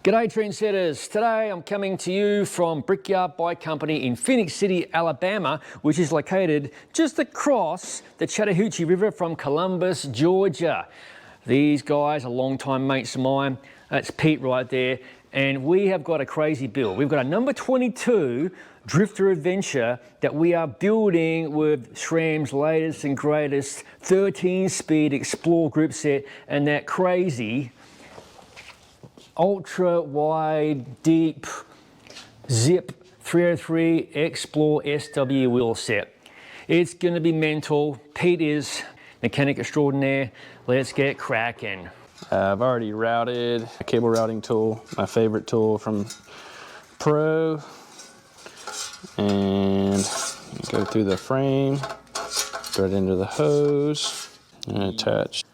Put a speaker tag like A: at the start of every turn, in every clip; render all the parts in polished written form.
A: G'day trendsetters. Today I'm coming to you from Brickyard Bike Company in Phoenix City, Alabama, which is located just across the Chattahoochee River from Columbus, Georgia. These guys are longtime mates of mine. That's Pete right there. And we have got a crazy build. We've got a number 22 Drifter Adventure that we are building with SRAM's latest and greatest 13-speed Explore group set and that crazy ultra-wide, deep Zipp 303 XPLR SW Wheelset. It's gonna be mental. Pete is mechanic extraordinaire. Let's get cracking.
B: I've already routed a cable routing tool, my favorite tool from Pro, and go through the frame, thread into the hose, and attach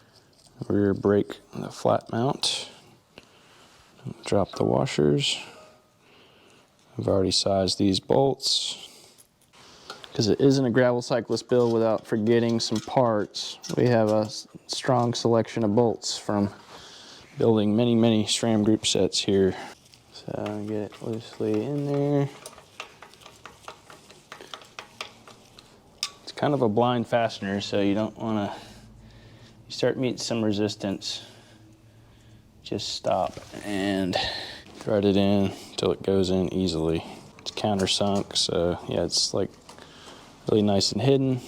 B: rear brake and the flat mount. Drop the washers. I've already sized these bolts. Because it isn't a gravel cyclist build without forgetting some parts, we have a strong selection of bolts from building many SRAM group sets here. So get it loosely in there. It's kind of a blind fastener, so you don't want to, you start meeting some resistance, just stop and thread it in until it goes in easily. It's countersunk, so yeah, it's like really nice and hidden.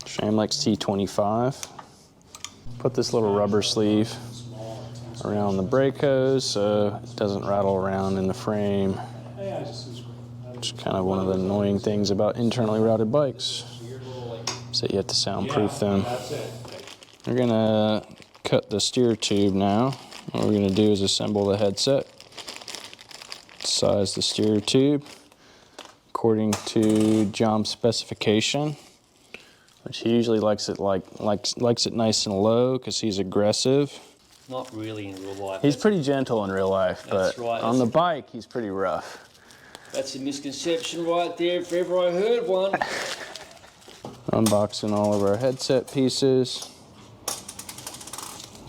B: SRAM likes T25. Put this little rubber sleeve around the brake hose so it doesn't rattle around in the frame. Which is kind of one of the annoying things about internally routed bikes, so you have to soundproof them. We're gonna cut the steer tube now. What we're gonna do is assemble the headset. Size the steer tube according to John's specification, which he usually likes it likes it nice and low because he's aggressive.
A: Not really in real life.
B: He's pretty gentle in real life, but
A: right.
B: on the bike he's pretty rough.
A: That's a misconception right there, if ever I heard one.
B: Unboxing all of our headset pieces.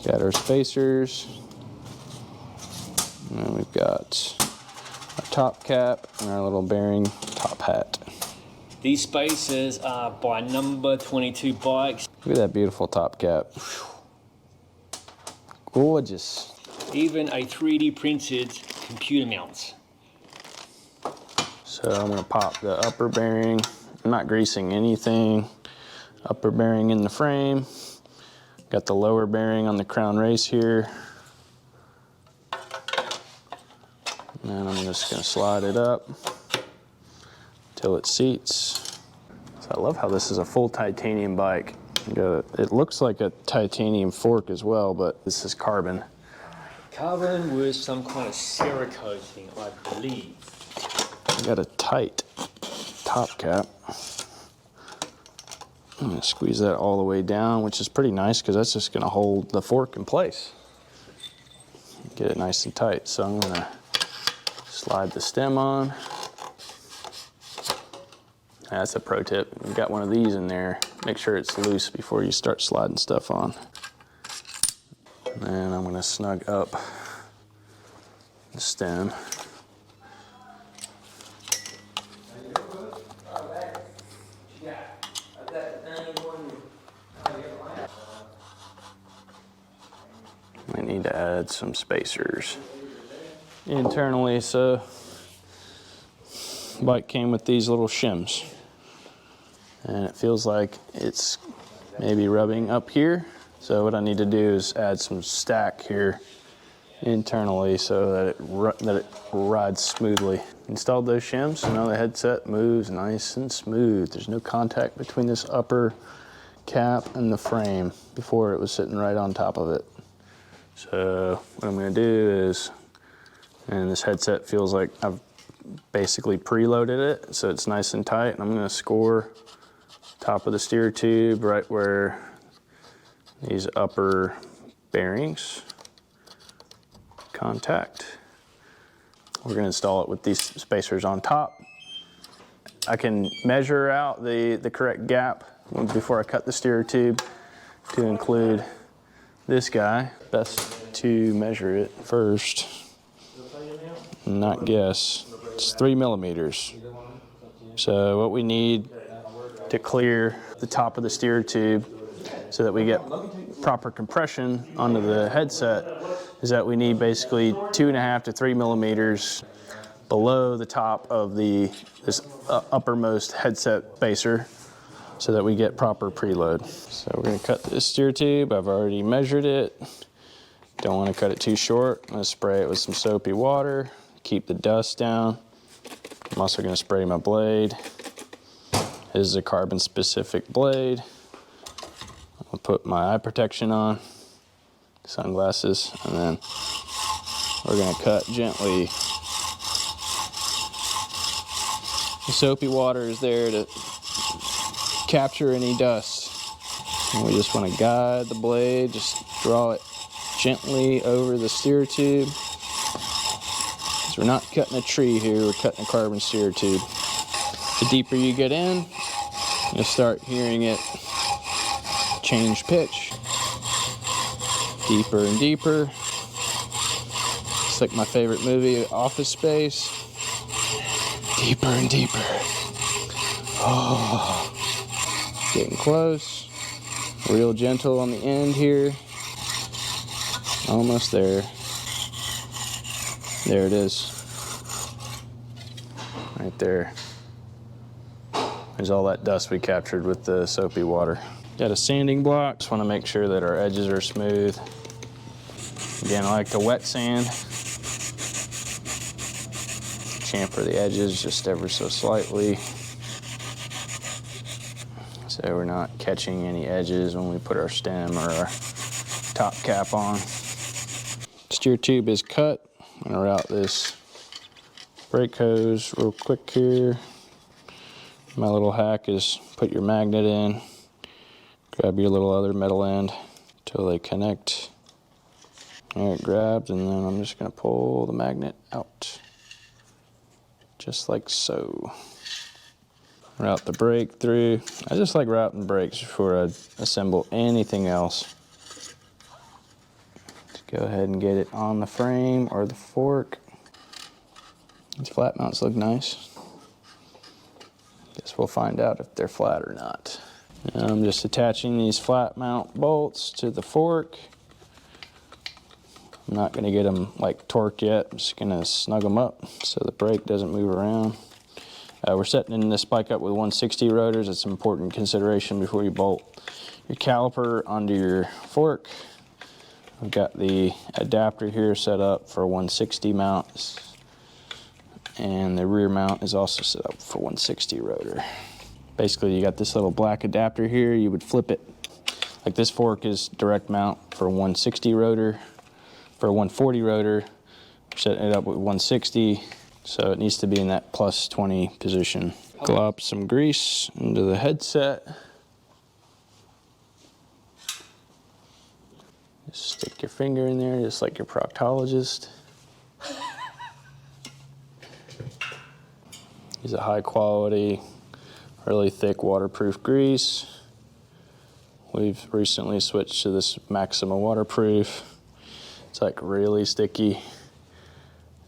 B: Got our spacers. And then we've got our top cap and our little bearing top hat.
A: These spacers are by number 22 bikes.
B: Look at that beautiful top cap. Gorgeous.
A: Even a 3D printed computer mount.
B: So I'm gonna pop the upper bearing. I'm not greasing anything. Upper bearing in the frame. Got the lower bearing on the crown race here. And I'm just gonna slide it up till it seats. So I love how this is a full titanium bike. It looks like a titanium fork as well, but this is carbon.
A: Carbon with some kind of Cerakoting, I believe.
B: I got a tight top cap. I'm gonna squeeze that all the way down, which is pretty nice because that's just gonna hold the fork in place. Get it nice and tight. So I'm gonna slide the stem on. That's a pro tip. You've got one of these in there, make sure it's loose before you start sliding stuff on. And then I'm gonna snug up the stem. I need to add some spacers internally. So bike came with these little shims, and it feels like it's maybe rubbing up here. So what I need to do is add some stack here internally so that it rides smoothly. Installed those shims, so now the headset moves nice and smooth. There's no contact between this upper cap and the frame. Before it was sitting right on top of it. So what I'm gonna do is, and this headset feels like I've basically preloaded it, so it's nice and tight. And I'm gonna score top of the steer tube right where these upper bearings contact. We're gonna install it with these spacers on top. I can measure out the correct gap before I cut the steer tube to include this guy. Best to measure it first, not guess. It's 3 millimeters. So what we need to clear the top of the steer tube so that we get proper compression onto the headset is that we need basically 2.5 to 3 millimeters below the top of this uppermost headset spacer so that we get proper preload. So we're gonna cut this steer tube. I've already measured it. Don't wanna cut it too short. I'm gonna spray it with some soapy water, keep the dust down. I'm also gonna spray my blade. This is a carbon specific blade. I'll put my eye protection on, sunglasses, and then we're gonna cut gently. The soapy water is there to capture any dust. And we just want to guide the blade, just draw it gently over the steer tube. So we're not cutting a tree here, we're cutting a carbon steer tube. The deeper you get in, you'll start hearing it change pitch. Deeper and deeper. It's like my favorite movie, Office Space. Deeper and deeper. Oh, getting close. Real gentle on the end here. Almost there. There it is. Right there. There's all that dust we captured with the soapy water. Got a sanding block. Just want to make sure that our edges are smooth. Again, I like to wet sand. Chamfer the edges just ever so slightly, so we're not catching any edges when we put our stem or our top cap on. Steer tube is cut. I'm gonna route this brake hose real quick here. My little hack is put your magnet in, grab your little other metal end till they connect. There, it grabbed, and then I'm just gonna pull the magnet out. Just like so. Route the brake through. I just like routing brakes before I assemble anything else. Just go ahead and get it on the frame or the fork. These flat mounts look nice. Guess we'll find out if they're flat or not. Now I'm just attaching these flat mount bolts to the fork. I'm not gonna get them like torqued yet. I'm just gonna snug them up so the brake doesn't move around. We're setting this bike up with 160 rotors. It's an important consideration before you bolt your caliper onto your fork. I've got the adapter here set up for 160 mounts, and the rear mount is also set up for 160 rotor. Basically, you got this little black adapter here. You would flip it. Like this fork is direct mount for 160 rotor. For a 140 rotor, setting it up with 160, so it needs to be in that plus 20 position. Glop some grease into the headset. Just stick your finger in there, just like your proctologist. Use a high quality, really thick waterproof grease. We've recently switched to this Maxima waterproof. It's like really sticky.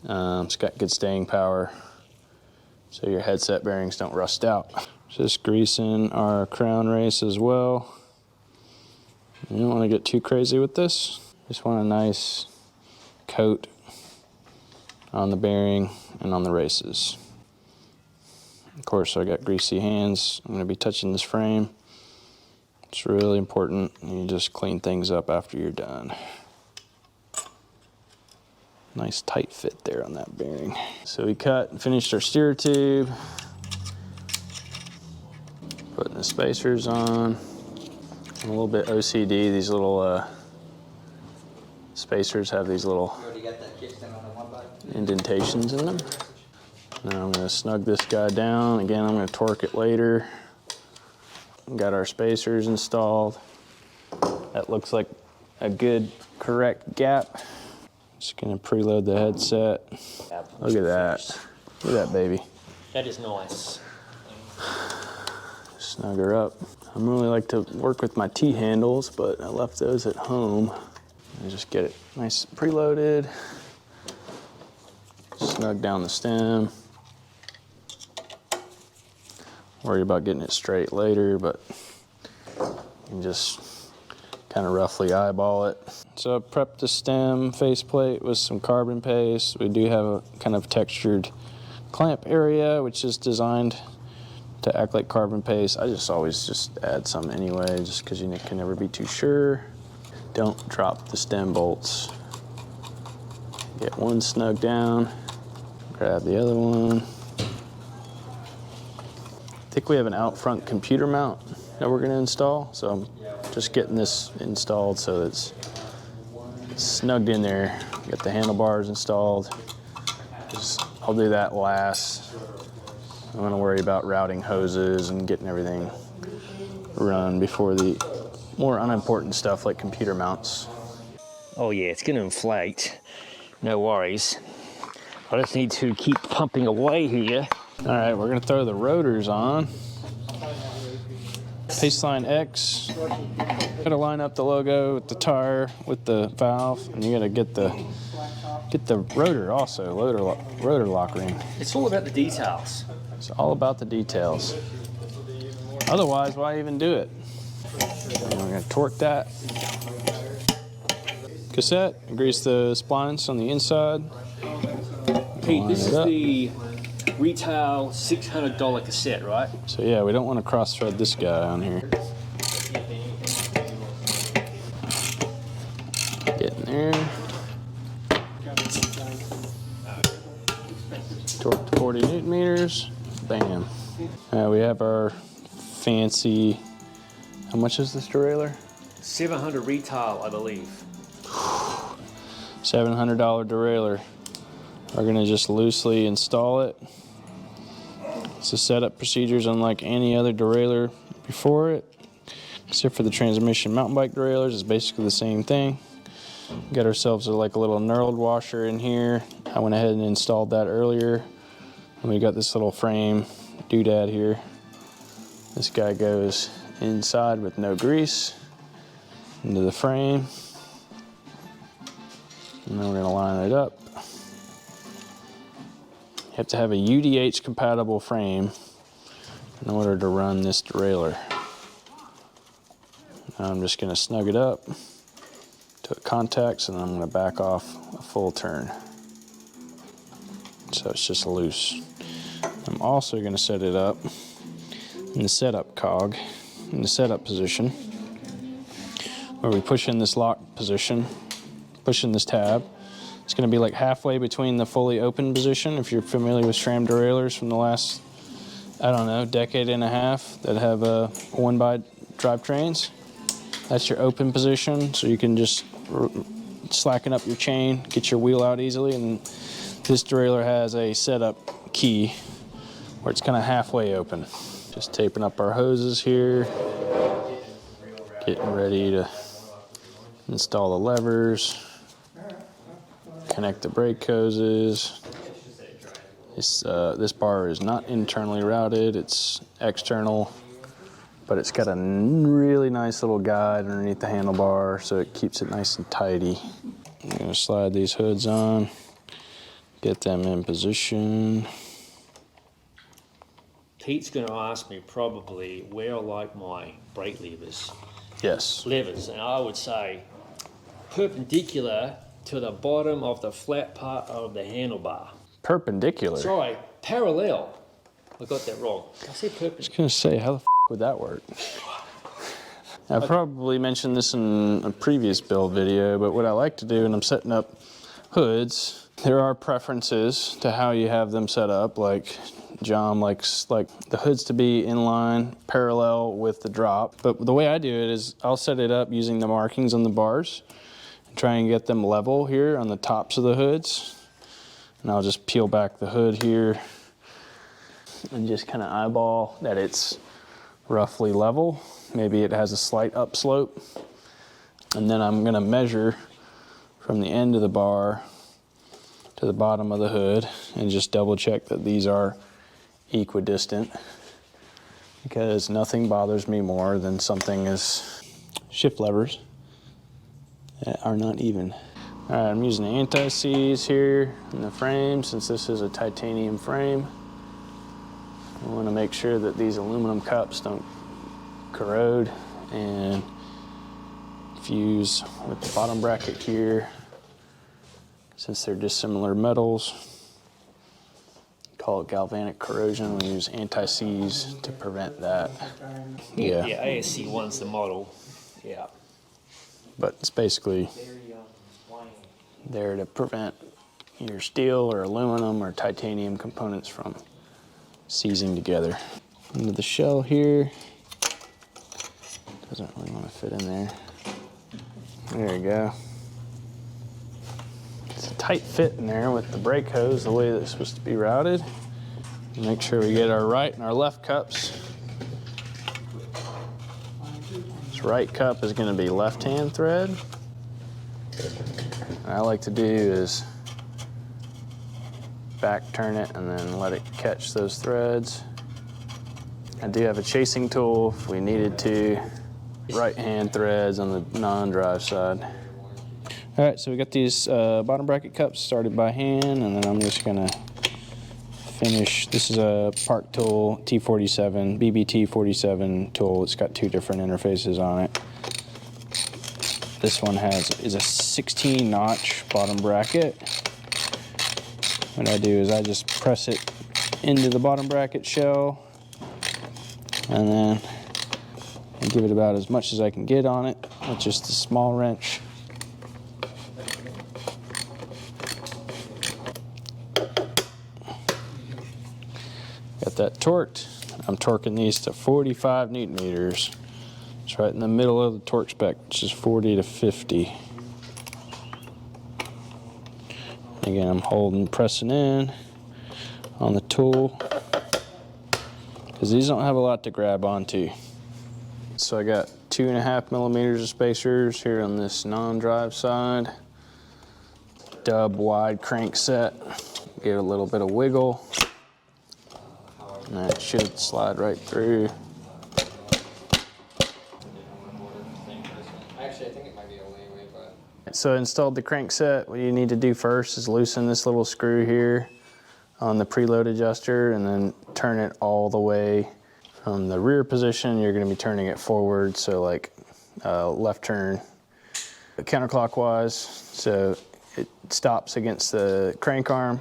B: It's got good staying power, so your headset bearings don't rust out. Just greasing our crown race as well. You don't want to get too crazy with this. Just want a nice coat on the bearing and on the races. Of course, I got greasy hands. I'm going to be touching this frame. It's really important. You just clean things up after you're done. Nice tight fit there on that bearing. So we cut and finished our steer tube. Putting the spacers on. I'm a little bit OCD. These little spacers have these little indentations in them. Now I'm going to snug this guy down. Again, I'm going to torque it later. Got our spacers installed. That looks like a good, correct gap. Just gonna preload the headset. Look at that. Look at that baby.
A: That is nice.
B: Snug her up. I really like to work with my T-handles, but I left those at home. And just get it nice preloaded. Snug down the stem. Worry about getting it straight later, but you can just kind of roughly eyeball it. So I prepped the stem faceplate with some carbon paste. We do have a kind of textured clamp area, which is designed to act like carbon paste. I just always just add some anyway, just because you can never be too sure. Don't drop the stem bolts. Get one snug down, grab the other one. I think we have an out front computer mount that we're gonna install, so I'm just getting this installed so it's snugged in there. Get the handlebars installed. I'll do that last. I'm gonna worry about routing hoses and getting everything run before the more unimportant stuff like computer mounts.
A: Oh yeah, it's gonna inflate. No worries. I just need to keep pumping away here.
B: All right, we're gonna throw the rotors on. Paceline X. Gotta line up the logo with the tire, with the valve, and you gotta get the rotor also, rotor lock ring.
A: It's all about the details.
B: It's all about the details. Otherwise, why even do it? And we're gonna torque that. Cassette, and grease the splines on the inside.
A: Pete, this is the retail $600 cassette, right?
B: So yeah, we don't want to cross-thread this guy on here. Get in there. Torque to 40 Newton meters. Bam. We have our fancy, how much is this derailleur?
A: $700 retail, I believe.
B: $700 derailleur. We're gonna just loosely install it. It's the setup procedures unlike any other derailleur before it, except for the transmission mountain bike derailleurs. It's basically the same thing. Got ourselves like a little knurled washer in here. I went ahead and installed that earlier. And we got this little frame doodad here. This guy goes inside with no grease into the frame. And then we're gonna line it up. You have to have a UDH compatible frame in order to run this derailleur. Now I'm just gonna snug it up to it contacts, and I'm gonna back off a full turn. So it's just loose. I'm also gonna set it up in the setup cog, in the setup position, where we push in this lock position, push in this tab. It's going to be like halfway between the fully open position, if you're familiar with SRAM derailleurs from the last, I don't know, decade and a half that have one-by drivetrains. That's your open position, so you can just slacken up your chain, get your wheel out easily, and this derailleur has a setup key where it's kind of halfway open. Just taping up our hoses here, getting ready to install the levers. Connect the brake hoses. This bar is not internally routed, it's external, but it's got a really nice little guide underneath the handlebar, so it keeps it nice and tidy. I'm gonna slide these hoods on, get them in position.
A: Pete's gonna ask me probably where I like my brake levers.
B: Yes.
A: Levers, and I would say perpendicular to the bottom of the flat part of the handlebar.
B: Perpendicular?
A: Sorry, parallel. I got that wrong. I said perpendicular.
B: I was gonna say, how the f would that work? I probably mentioned this in a previous build video, but what I like to do when I'm setting up hoods, there are preferences to how you have them set up. Like John likes the hoods to be in line, parallel with the drop. But the way I do it is I'll set it up using the markings on the bars. Try and get them level here on the tops of the hoods. And I'll just peel back the hood here and just kind of eyeball that it's roughly level. Maybe it has a slight upslope. And then I'm gonna measure from the end of the bar to the bottom of the hood and just double check that these are equidistant, because nothing bothers me more than something as shift levers that are not even. All right, I'm using the anti-seize here in the frame since this is a titanium frame. I want to make sure that these aluminum cups don't corrode and fuse with the bottom bracket here. Since they're dissimilar metals, call it galvanic corrosion. We use anti-seize to prevent that.
A: Yeah, ASC1's the model. Yeah.
B: But it's basically there to prevent your steel or aluminum or titanium components from seizing together. Into the shell here. Doesn't really want to fit in there. There you go. It's a tight fit in there with the brake hose the way that it's supposed to be routed. Make sure we get our right and our left cups. This right cup is going to be left-hand thread. What I like to do is back turn it and then let it catch those threads. I do have a chasing tool if we needed to. Right-hand threads on the non-drive side. All right, so we got these bottom bracket cups started by hand, and then I'm just gonna finish. This is a Park Tool T47, BBT47 tool. It's got two different interfaces on it. This one is a 16-notch bottom bracket. What I do is I just press it into the bottom bracket shell, and then I give it about as much as I can get on it with just a small wrench. Got that torqued. I'm torquing these to 45 Newton meters. It's right in the middle of the torque spec, which is 40 to 50. Again, I'm holding, pressing in on the tool because these don't have a lot to grab onto. So I got 2.5 millimeters of spacers here on this non-drive side. Dub wide crankset. Give it a little bit of wiggle. And that should slide right through.
C: Actually, I think it might be a way, but...
B: So I installed the crankset. What you need to do first is loosen this little screw here on the preload adjuster and then turn it all the way. From the rear position, you're going to be turning it forward, so like left turn counterclockwise, so it stops against the crank arm.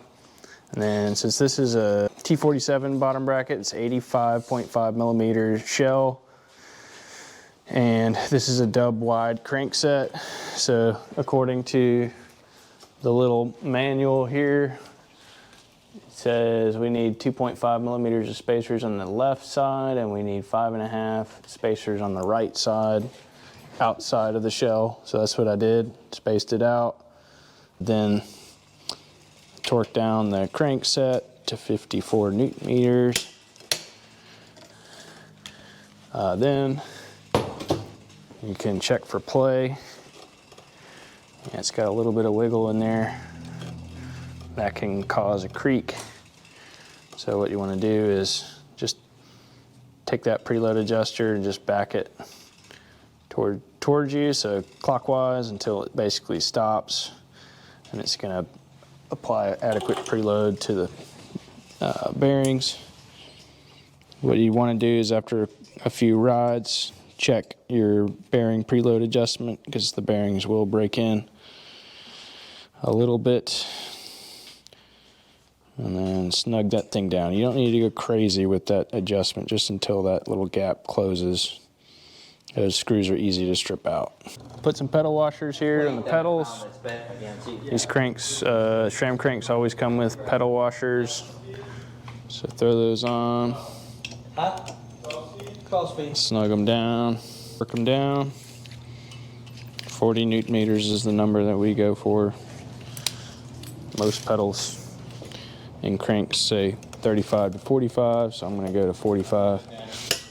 B: And then since this is a T47 bottom bracket, it's 85.5 millimeter shell, and this is a dub wide crankset. So according to the little manual here, says we need 2.5 millimeters of spacers on the left side and we need 5.5 spacers on the right side outside of the shell. So that's what I did, spaced it out. Then torque down the crankset to 54 Newton meters. Then you can check for play. Yeah, it's got a little bit of wiggle in there. That can cause a creak. So what you want to do is just take that preload adjuster and just back it towards you, so clockwise until it basically stops, and it's going to apply adequate preload to the bearings. What you want to do is after a few rides, check your bearing preload adjustment because the bearings will break in a little bit. And then snug that thing down. You don't need to go crazy with that adjustment just until that little gap closes. Those screws are easy to strip out. Put some pedal washers here on the pedals. These cranks, SRAM cranks always come with pedal washers. So throw those on. Snug them down, work them down. 40 Newton meters is the number that we go for. Most pedals and cranks say 35 to 45, so I'm going to go to 45. I'm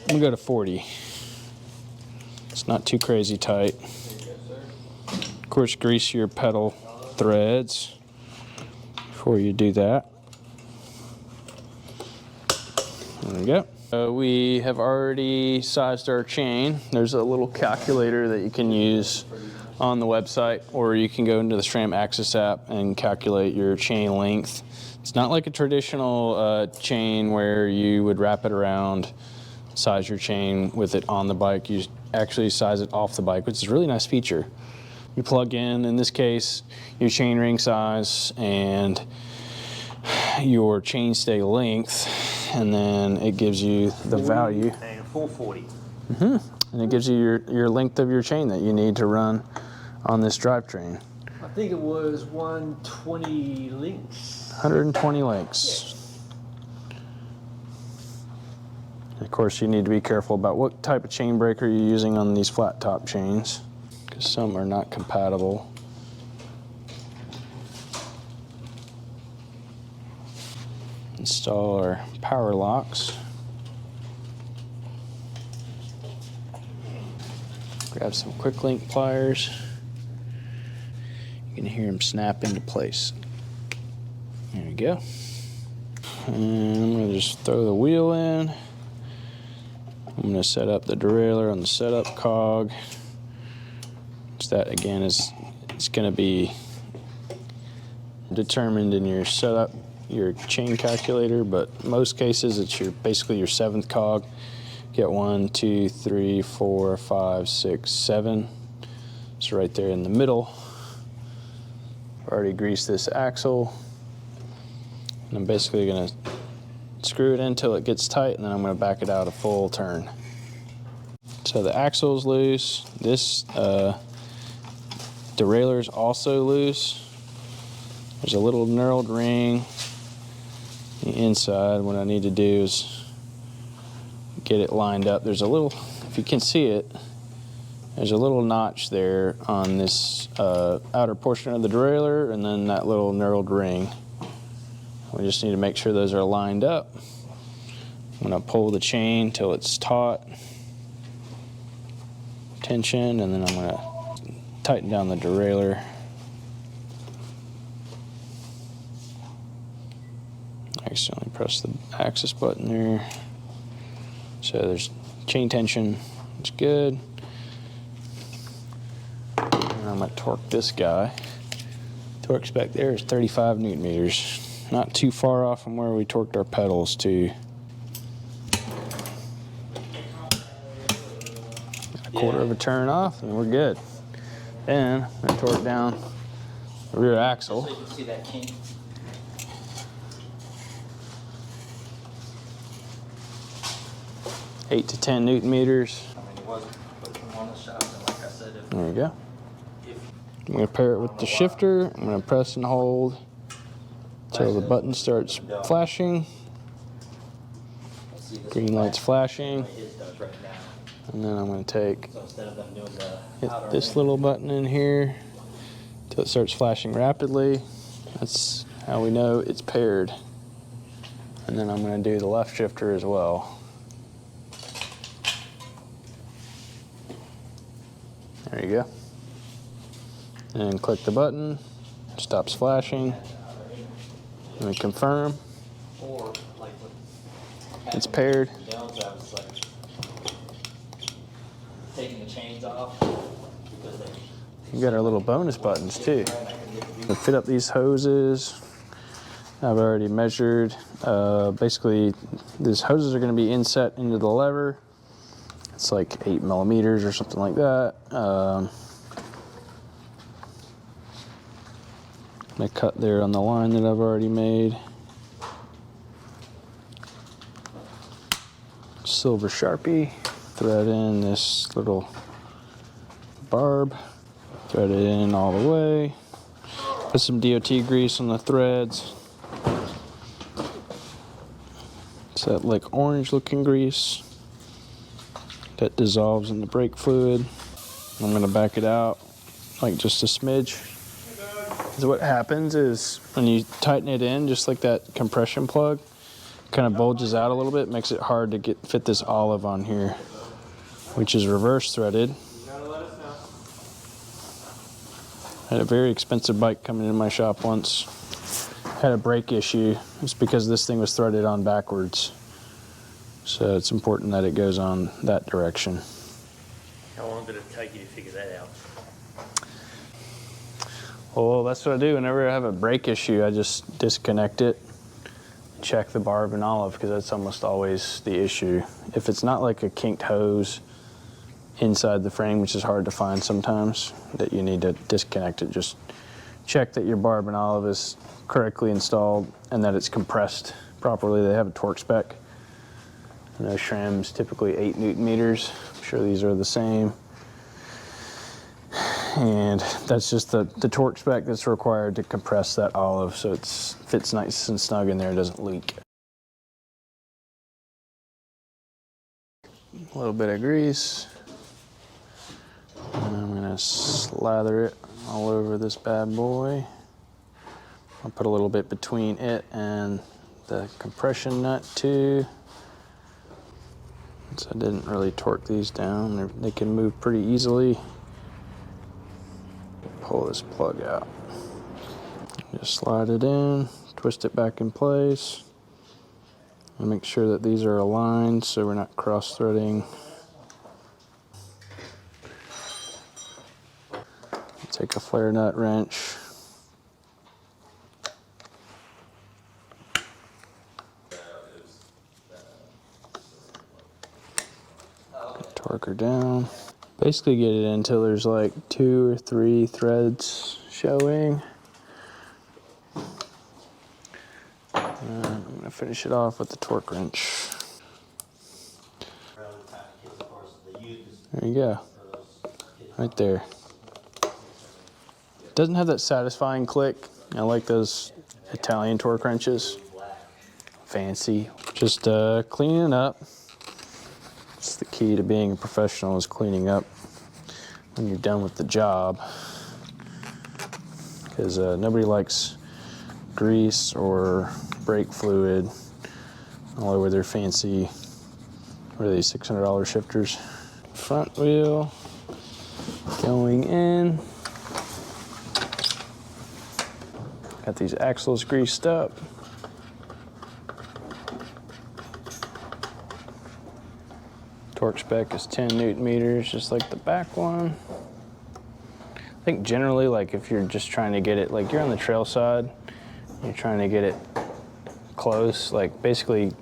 B: going to go to 40. It's not too crazy tight. Of course, grease your pedal threads before you do that. There we go. We have already sized our chain. There's a little calculator that you can use on the website, or you can go into the SRAM AXS app and calculate your chain length. It's not like a traditional chain where you would wrap it around, size your chain with it on the bike. You actually size it off the bike, which is a really nice feature. You plug in this case, your chain ring size and your chainstay length, and then it gives you the value.
A: And 440.
B: And it gives you your length of your chain that you need to run on this drivetrain.
A: I think it was 120 links.
B: 120 links. Of course, you need to be careful about what type of chain breaker you're using on these flat top chains, because some are not compatible. Install our power locks. Grab some quick link pliers. You can hear them snap into place. There we go. And I'm going to just throw the wheel in. I'm going to set up the derailleur on the setup cog. So that again is going to be determined in your setup, your chain calculator, but most cases it's basically your 7th cog. Get 1, 2, 3, 4, 5, 6, 7. So right there in the middle. I've already greased this axle. And I'm basically going to screw it in until it gets tight, and then I'm going to back it out a full turn. So the axle's loose. This derailleur's also loose. There's a little knurled ring on the inside. What I need to do is get it lined up. There's a little, if you can see it, there's a little notch there on this outer portion of the derailleur, and then that little knurled ring. We just need to make sure those are lined up. I'm going to pull the chain till it's taut, tension, and then I'm going to tighten down the derailleur. Accidentally press the axis button there. So there's chain tension, it's good. And I'm going to torque this guy. Torque spec there is 35 Newton meters. Not too far off from where we torqued our pedals to. A quarter of a turn off and we're good. Then I'm going to torque down the rear axle.
D: So you can see that kink.
B: Eight to 10 Newton meters.
D: I mean, it wasn't putting them on the shop, and like I said, if,
B: There we go. I'm going to pair it with the shifter. I'm going to press and hold until the button starts flashing. Green light's flashing.
D: his does right now.
B: And then I'm going to take,
D: So instead of them doing the
B: hit
D: outer
B: this
D: ring,
B: little button in here until it starts flashing rapidly. That's how we know it's paired. And then I'm going to do the left shifter as well. There you go. And click the button, stops flashing. And we confirm
D: or like with
B: it's paired.
D: Jones, I was like taking the chains off because they
B: You got our little bonus buttons too. To fit up these hoses, I've already measured. Basically, these hoses are going to be inset into the lever. It's like 8 millimeters or something like that. I cut there on the line that I've already made. Silver Sharpie. Thread in this little barb. Thread it in all the way. Put some DOT grease on the threads. It's that like orange looking grease that dissolves in the brake fluid. I'm gonna back it out like just a smidge. So what happens is when you tighten it in, just like that compression plug, kind of bulges out a little bit, makes it hard to fit this olive on here, which is reverse threaded. I had a very expensive bike coming in my shop once. Had a brake issue. It's because this thing was threaded on backwards. So it's important that it goes on that direction.
A: How long did it take you to figure that out?
B: Well, that's what I do. Whenever I have a brake issue, I just disconnect it, check the barb and olive, because that's almost always the issue. If it's not like a kinked hose inside the frame, which is hard to find sometimes, that you need to disconnect it. Just check that your barb and olive is correctly installed and that it's compressed properly. They have a torque spec. I know SRAM's typically 8 Newton meters. I'm sure these are the same. And that's just the torque spec that's required to compress that olive so it fits nice and snug in there and doesn't leak. A little bit of grease. And I'm gonna slather it all over this bad boy. I'll put a little bit between it and the compression nut too. So I didn't really torque these down. They can move pretty easily. Pull this plug out. Just slide it in, twist it back in place, and make sure that these are aligned so we're not cross-threading. Take a flare nut wrench. Torque her down. Basically get it until there's like 2 or 3 threads showing. And I'm gonna finish it off with the torque wrench. There you go. Right there. Doesn't have that satisfying click. I like those Italian torque wrenches. Fancy. Just cleaning up. It's the key to being a professional, is cleaning up when you're done with the job. Because nobody likes grease or brake fluid all over their fancy, what are these, $600 shifters? Front wheel going in. Got these axles greased up. Torque spec is 10 Newton meters, just like the back one. I think generally, like if you're just trying to get it, like you're on the trail side, you're trying to get it close, like basically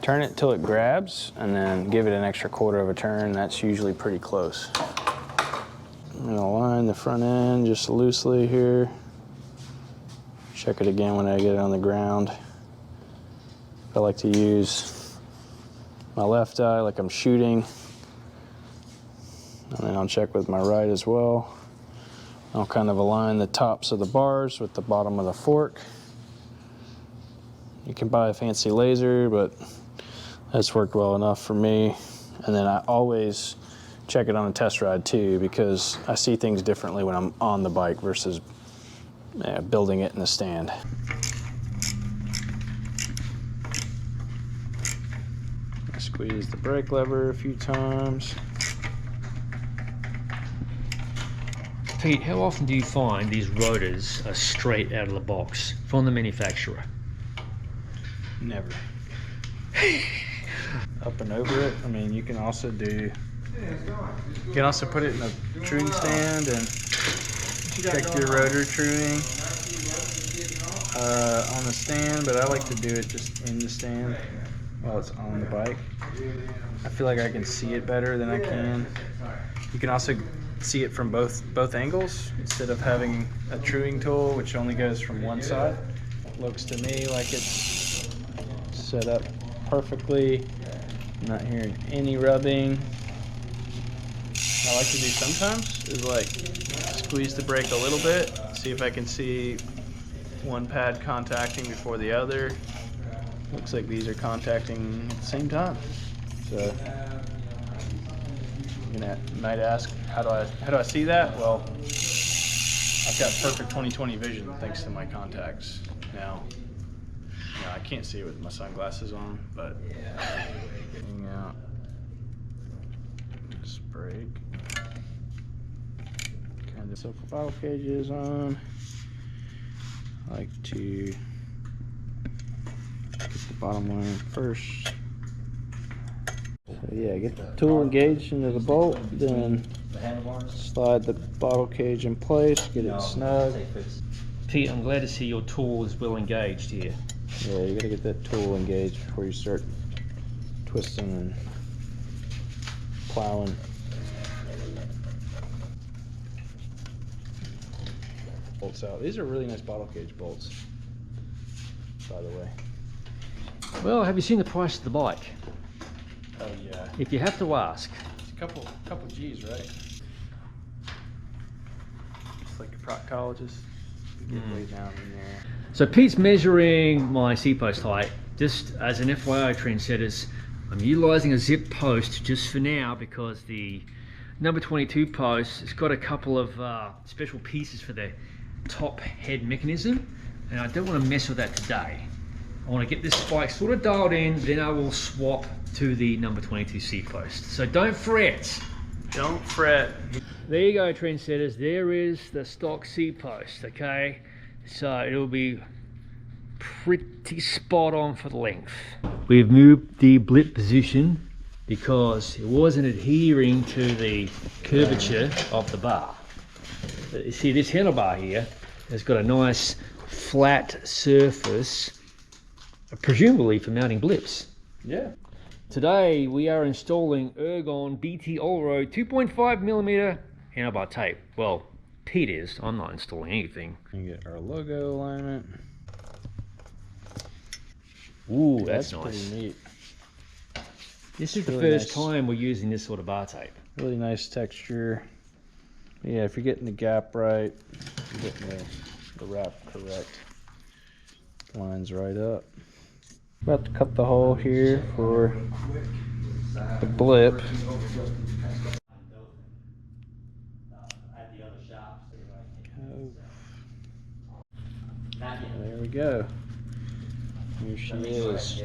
B: turn it till it grabs and then give it an extra quarter of a turn. That's usually pretty close. I'm gonna align the front end just loosely here. Check it again when I get it on the ground. I like to use my left eye like I'm shooting, and then I'll check with my right as well. I'll kind of align the tops of the bars with the bottom of the fork. You can buy a fancy laser, but that's worked well enough for me. And then I always check it on a test ride too, because I see things differently when I'm on the bike versus building it in the stand. Squeeze the brake lever a few times.
A: Pete, how often do you find these rotors are straight out of the box from the manufacturer?
B: Never. Up and over it. I mean, you can also do, you can also put it in a truing stand and check your rotor truing on the stand, but I like to do it just in the stand while it's on the bike. I feel like I can see it better than I can. You can also see it from both angles instead of having a truing tool which only goes from one side. It looks to me like it's set up perfectly. I'm not hearing any rubbing. What I like to do sometimes is like squeeze the brake a little bit, see if I can see one pad contacting before the other. Looks like these are contacting at the same time. So you might ask, how do I see that? Well, I've got perfect 20/20 vision thanks to my contacts. Now, I can't see it with my sunglasses on, but hang out. Just brake. Kind of silk bottle cages on. I like to get the bottom one first. So yeah, get the tool engaged into the bolt, then
D: The handlebars.
B: slide the bottle cage in place, get it snug.
A: Pete, I'm glad to see your tool is well engaged here.
B: Yeah, you gotta get that tool engaged before you start twisting and plowing. Bolts out. These are really nice bottle cage bolts, by the way.
A: Well, have you seen the price of the bike?
B: Oh yeah.
A: If you have to ask.
B: It's a couple G's, right? It's like the proctologist. You get way down in there.
A: So Pete's measuring my Seatpost height. Just as an FYI, trendsetters, I'm utilizing a Zipp post just for now because the number 22 post has got a couple of special pieces for the top head mechanism, and I don't want to mess with that today. I want to get this bike sort of dialed in, then I will swap to the number 22 seat post. So don't fret.
B: Don't fret.
A: There you go, trendsetters. There is the stock seat post, okay? So it'll be pretty spot on for the length. We've moved the blip position because it wasn't adhering to the curvature of the bar. You see, this handlebar here has got a nice flat surface, presumably for mounting blips.
B: Yeah.
A: Today we are installing Ergon BT All-Road 2.5mm handlebar tape. Well, Pete is. I'm not installing anything.
B: You get our logo alignment.
A: Ooh, that's
B: Pretty
A: nice.
B: neat.
A: This is the
B: really
A: first
B: nice.
A: time we're using this sort of bar tape.
B: Really nice texture. Yeah, if you're getting the gap right, you're getting the wrap correct. Lines right up. About to cut the hole here for the blip.
D: At the other shop, so
B: There we go. Here she is,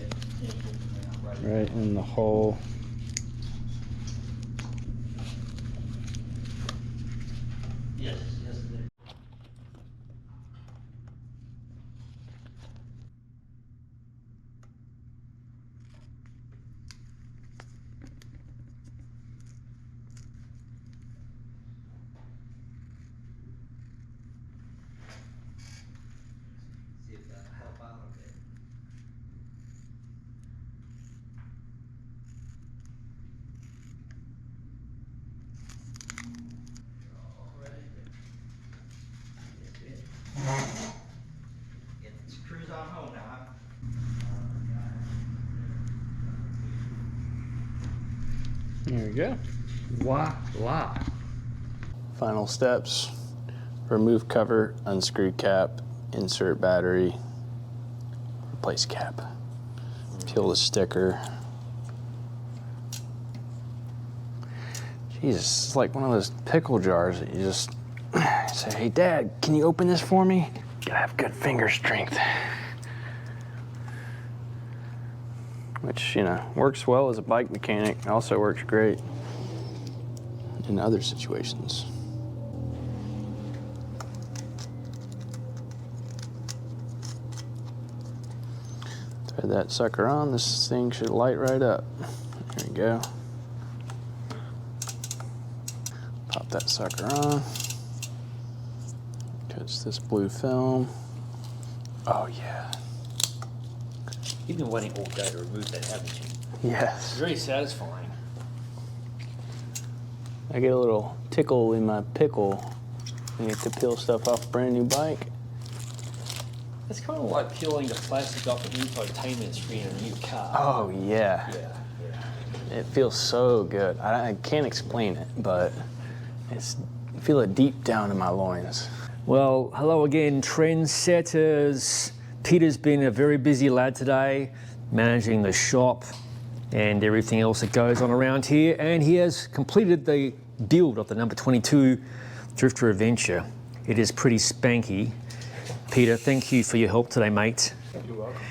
B: right in the hole.
D: Yes, yes. See if that'll help out a bit. Get the screws on home now.
B: There we go.
A: Voila.
B: Final steps: remove cover, unscrew cap, insert battery, replace cap, peel the sticker. Jesus, it's like one of those pickle jars that you just say, "Hey Dad, can you open this for me?" Gotta have good finger strength. Which, you know, works well as a bike mechanic, also works great in other situations. Thread that sucker on, this thing should light right up. There we go. Pop that sucker on. Catch this blue film. Oh yeah.
A: You've been waiting all day to remove that, haven't you? It's
B: Yes.
A: very satisfying.
B: I get a little tickle in my pickle when you get to peel stuff off a brand new bike.
A: It's kind of like peeling the plastic off an infotainment screen in a new car.
B: Oh yeah.
A: Yeah.
B: It feels so good. I can't explain it, but I feel it deep down in my loins.
A: Well, hello again, trendsetters. Peter's been a very busy lad today, managing the shop and everything else that goes on around here, and he has completed the build of the number 22 Drifter Adventure. It is pretty spanky. Peter, thank you for your help today, mate.
B: You're welcome.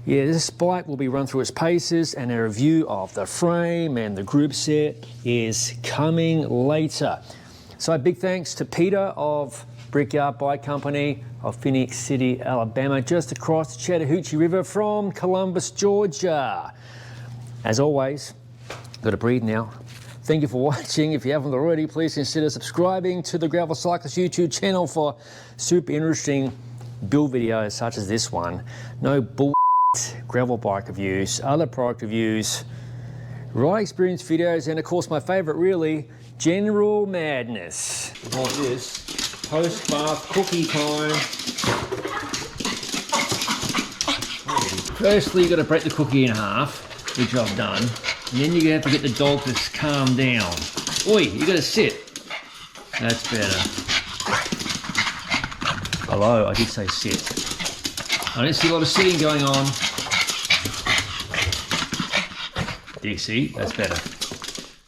A: Yeah, this bike will be run through its paces, and a review of the frame and the group set is coming later. So a big thanks to Peter of Brickyard Bike Company of Phoenix City, Alabama, just across the Chattahoochee River from Columbus, Georgia. As always, Got to breathe now. Thank you for watching. If you haven't already, please consider subscribing to the Gravel Cyclist YouTube channel for super interesting build videos such as this one. No bull gravel bike reviews, other product reviews, ride experience videos, and of course my favorite really, general madness. Like this, post-bath cookie time. Firstly, you've got to break the cookie in half, which I've done. And then you're going to have to get the dog to calm down. Oi, you got to sit. That's better. Hello, I did say sit. I don't see a lot of sitting going on. Do you see? That's better.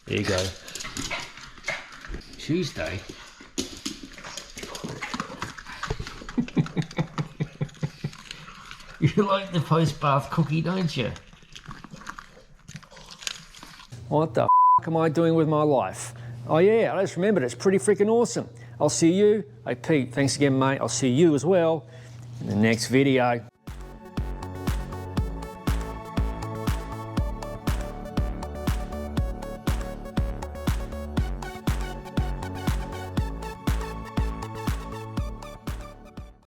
A: There you go. Tuesday. You like the post-bath cookie, don't you? What the f am I doing with my life? Oh yeah, I just remembered, it's pretty freaking awesome. I'll see you. Hey Pete, thanks again mate. I'll see you as well in the next video.